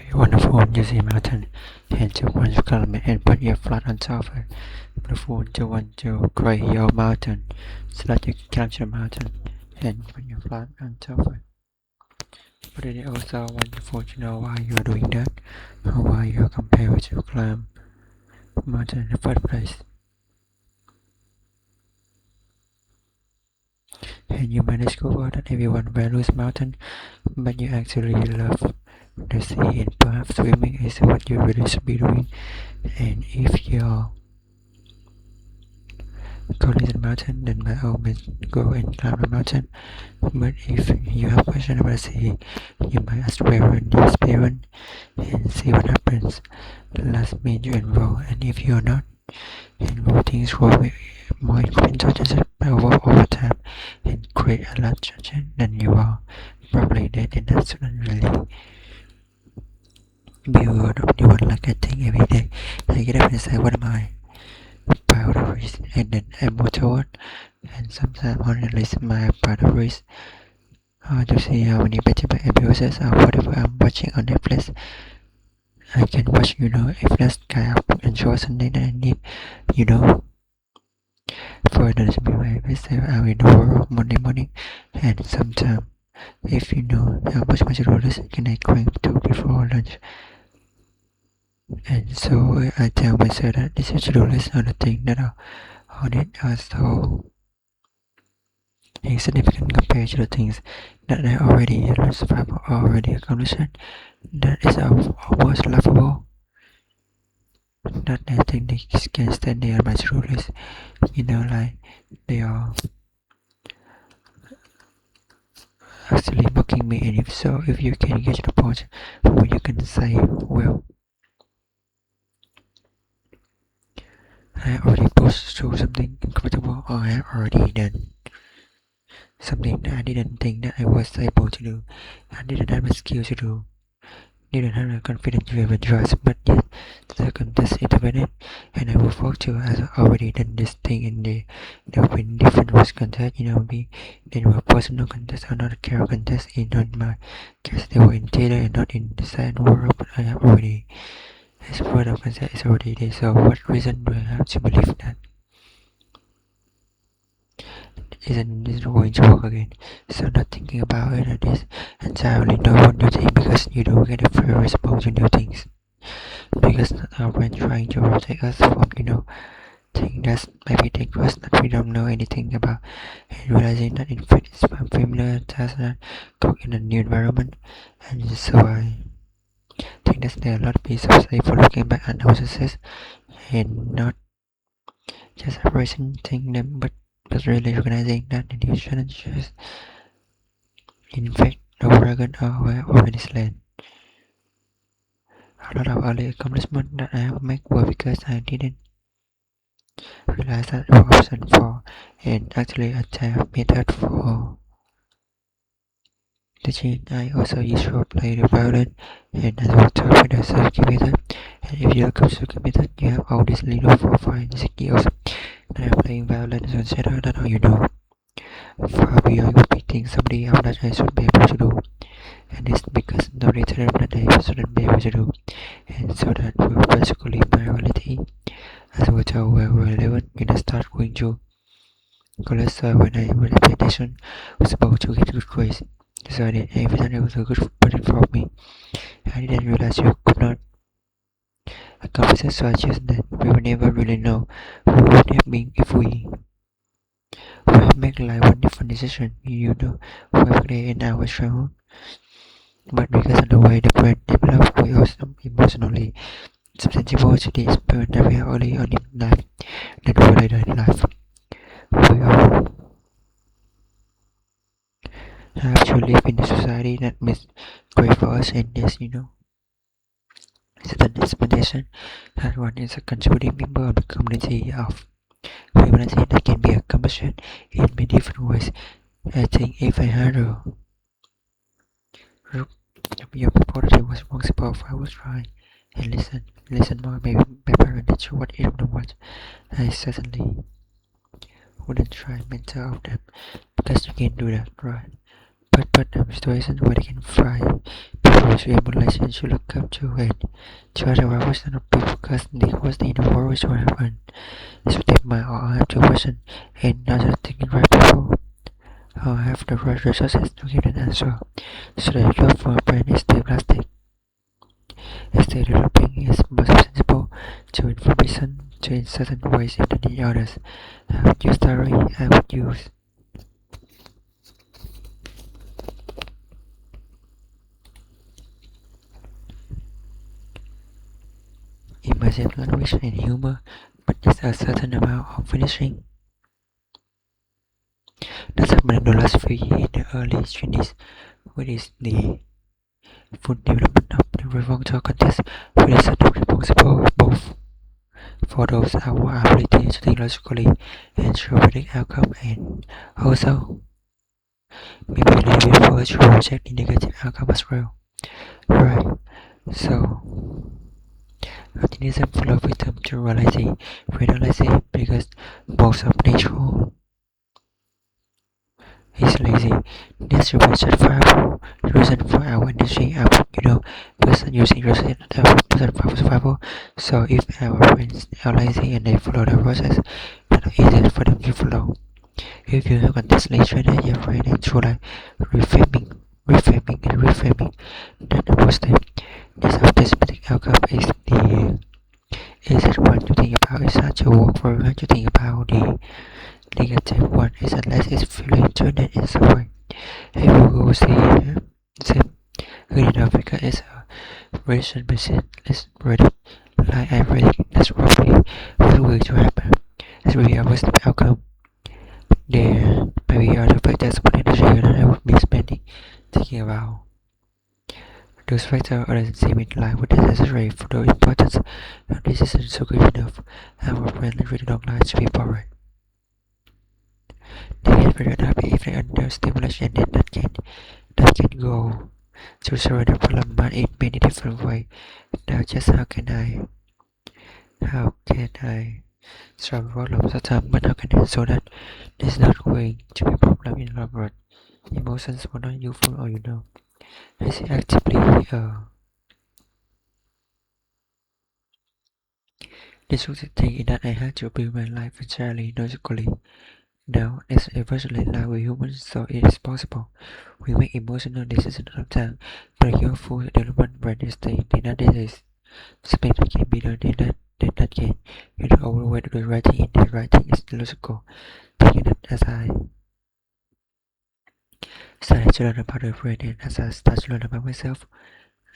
you on the phone, you see mountain, and you want to climb it and put your flat on top of it. On the phone, you want to create your mountain so that you can capture the mountain and put your flat on top of it. But it also want the phone to know why you are doing that, or why you are compared to climb mountain in the first place. And you might discover that everyone values mountain, but you actually love the sea, and perhaps swimming is what you really should be doing. And if your goal is a mountain, then by all means go and climb a mountain. But if you have question about the sea, you might ask Reverend your parent and see what happens. The last minute you enroll, and if you're not enroll, things will be more intelligent over time and create a large judgment than you are probably dead, and that shouldn't really be word of anyone. Like I think every day I get up and say, what am I? Proud of risk, and then I move toward, and sometimes on the list my proud of risk to see how many better episodes or whatever I'm watching on Netflix. I can watch, if that's kind of ensure something that I need, you know, for another to be my best out in the world Monday morning, and sometimes if you know how much rollers can I climb to before lunch. And so I tell myself that this is rollers are the thing that are on it are so insignificant compared to the things that I already survived or already accomplished. That is almost laughable. That I think they can stand there on my shoulders, like they are actually mocking me. And if so, if you can get to the point where you can say, well, I already pushed through something incredible, or I have already done something that I didn't think that I was able to do. I didn't have the skills to do, didn't have the confidence to even trust, but yet the contest intervened, and I will fork to has already done this thing in the win different was contest, be they were personal contest or not a care contest. In not my case, they were in theater and not in the science world, but I have already as part of contest is already there. So what reason do I have to believe that isn't this going to work again? So not thinking about it, it is entirely no one new thing, because you don't get a fair response to new things. Because our brain trying to protect us from, things that maybe dangerous that we don't know anything about, and realizing that in fact it's unfamiliar task that cook in a new environment. And so I think that there are a lot of pieces of say for looking back at our success and not just embracing them, but really recognizing that the new challenges in fact the dragon are where already land. A lot of early accomplishments that I have made were because I didn't realize that there were options for, and actually a type method for teaching. I also use play the violin, and as well talk with the Suzuki method. And if you look up Suzuki method, you have all these little 4-5 skills that are playing violin is considered that all you know. Far beyond repeating somebody else that I should be able to do. And it's because nobody told them that I shouldn't be able to do. And so that will basically my reality. As we tell we were 11, when I start going to college, when I was pay attention, was about to get good grades. So I did everything that was a good project for me. I didn't realize you could not accomplish such as that. We would never really know who would have been if we would have made like one different decision, whoever day in our childhood. But because of the way the brain developed, we also emotionally susceptible to the experience that we have early on in life than we later in life. We all have to live in a society that makes great for us, and this, is an explanation that one is a contributing member of the community of humanity that can be accomplished in many different ways. I think if I had a your proposal was responsible if I was trying and listen more, maybe my parents sure what I don't what. I certainly wouldn't try mental of them, because you can do that, right? But situation where they can fry people which emulation should look up to and try to represent of people because the worst in the world is what happened. So they might all have to question and not just thinking right people have the right resources to give an answer. So the job for a brain is the plastic. Instead developing is more sensible to information to in certain ways than the others. How would you story I would use? Immersive language and humor, but just a certain amount of finishing. That's happened in the last few years in the early 20s, which is the full development of the revolver contest, which is responsible both for those our ability to think logically and show predict outcome and also maybe a little bit for to reject the negative outcome as well. Right. So optimism full of wisdom to realize it because most of nature is lazy. This is justifiable reason for our industry output, person using research person for survival. So if our friends are lazy and they follow the process, it's easier for them to follow. If you have continuously trained your brain into like reframing, then the most this optimistic outcome is it what you think about is such a work for what you think about the negative one is unless it's feeling turned in some way. If you go see same good in Africa is a ration machine is ready. Like I read it, that's probably what will to happen. It's really a worst outcome. There maybe other factors but energy that I would be spending thinking about. Those factors are seem in line with the necessary for the importance of this isn't so good enough. Our brain really don't like to be boring. They get very unhappy if they under stimulation and that can go to solve the problem but in many different ways. Now just how can I solve the problem sometimes but how can I so that this is not going to be a problem in the long run. Emotions were not useful or is it actively this was the thing that I had to build my life entirely logically. Now, it's eventually like with humans, so it is possible. We make emotional decisions all the time, but your full development brain is the that is something that can be done that can overweight the writing in the writing is logical. Thinking that as I started to learn about the brain and as I started to learn about myself,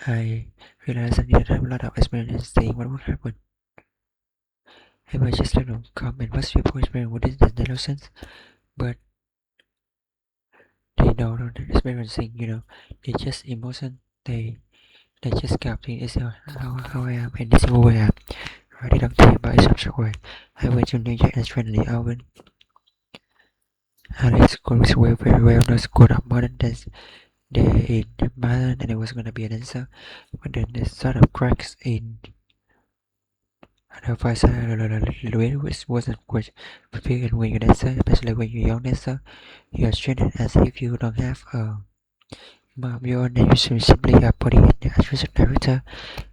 I realized I needed to have a lot of experience seeing what would happen. If I just come and watch people experience what is the nonsense, but they don't know the experiencing, they just emotion, they just captain is how I am and this is who I am. Right, they don't think about it such a way. I went to New York and trained in the oven. And school was very well, not school of modern dance. They in the modern and it was gonna be a dancer, but then there's sort of cracks in the first Louis wasn't quite prepared when you're dancer, especially when you're young dancer. You are treated as if you don't have a mom. Your name is simply putting in the assistant director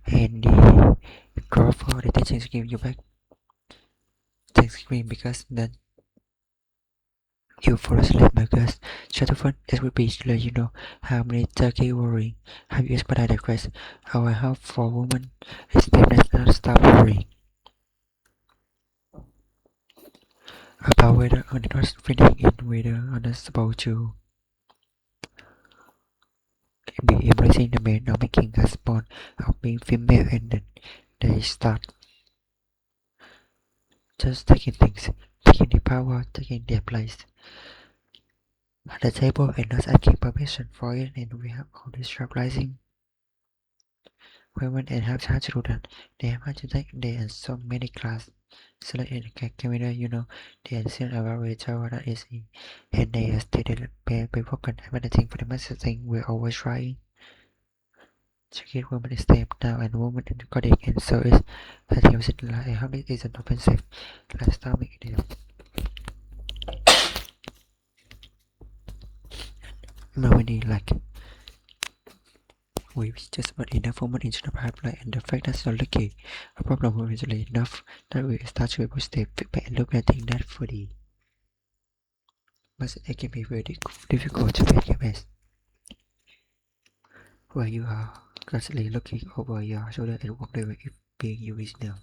and the draw for the teaching scheme you back Thanksgiving because then you fall asleep because Shuttlefoot it would be to let you know how many turkey worrying have you expedited the quest. Our help for women is definitely not stop worrying about whether or not fitting in whether or not supposed to be embracing the man or making a spawn of being female and then they start just taking things, taking the power, taking their place at the table and not asking permission for it and we have all this rising women and have had to do that. They have had to take there are so many class select in the camera, they are still about retail that is and they are stated that people can have anything for the messaging we're always trying to get women step down and women in the coding and so is I think it like how it isn't offensive. Let's start making it normally like with just about enough women in the pipeline, and the fact that's not lucky. A problem was easily enough that we start to able step back and look at things that fully. But it can be very difficult to get your best. Where you are constantly looking over your shoulder and wondering if being you is enough.